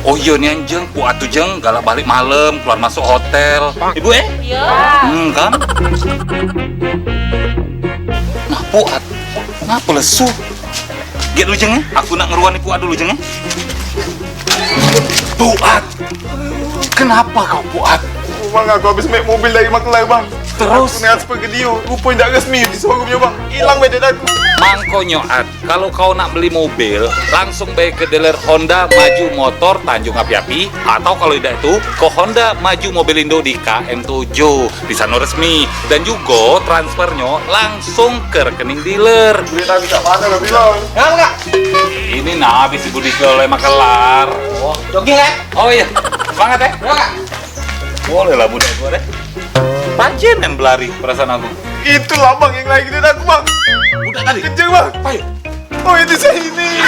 Oh iya nih anjeng, ku atuh jeng galak balik malam, keluar masuk hotel. Ibu Iya. kan? Nah puat, ngapa lesu? Get dulu jeng ya, aku nak ngeruani puat dulu jeng ya. Puat, kenapa kau puat? Bang, aku habis naik mobil dari Maklar, bang. Terus? Aku naik seperti dia, rupanya tak resmi di showroomnya, bang. Hilang medet aku. Mangkonyo Ad, kalau kau nak beli mobil, langsung baik ke dealer Honda Maju Motor Tanjung Api-Api, atau kalau tidak itu ke Honda Maju Mobilindo di KM7 di sana resmi, dan juga transfernya langsung ke rekening dealer. Duit aku tak mana, gak bilang. Enggak. Ini nah habis ibu dijual oleh Makelar. Oh, jogging kan? Oh iya, semangat ya. Enggak. Boleh lah budak gua deh. Pancen yang belari perasaan aku. Itulah, bang, yang lagi duit aku, bang. Budak tadi. Kejar, bang. Ayo. Oh, itu saya ini.